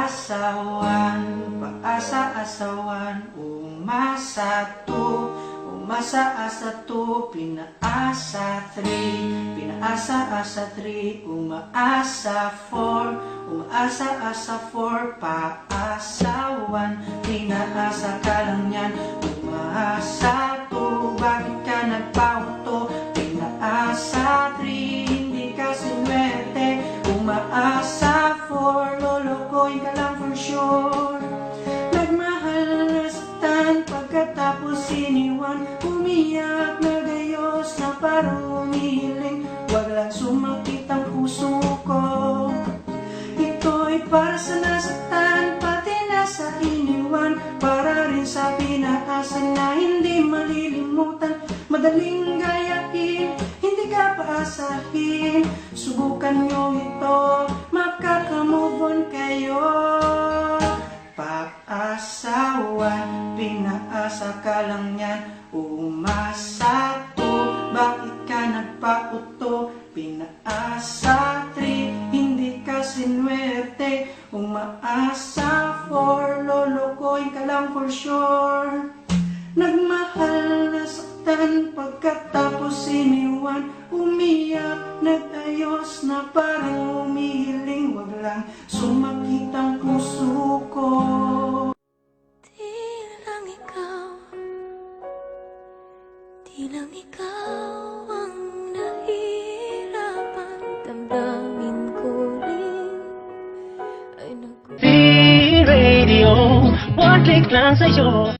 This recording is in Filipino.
Pinaasawan, paasa-asawan, umasa-asa tu, pinaasa 3, pinaasa-asa 3, umaasa 4, umaasa-asa 4, paasawan, pinaasa ka lang yan, umaasa 2, bakit ka nagpauto, pinaasa 3, hindi ka sinuwerte, umaasa 4, lolokohin ka lang for sure. Nagmahal na saktan, pagkatapos iniwan, umiyak na gayos na parang umihiling, wag lang sumakit ang puso ko. Ito'y para sa nasaktan, pati na sa iniwan, para rin sa pinaasa na hindi malilimutan, madaling gayahin, hindi ka paasahin, subukan nyo ito, makaka-move on kayo. Paasawan, pinaasa ka lang yan, umasa 2, bakit ka nagpauto, pinaasa 3, hindi ka sinuwerte, umaasa 4, lolokohin ka lang for sure. Nagmahal na saktan, pagkatapos iniwan, umiyak, nagayos na parang umihiling, wag lang sumakit ang puso ko. Di lang ikaw ang nahihirapan, damdamin ko rin ay Radio, one click lang sa'yo.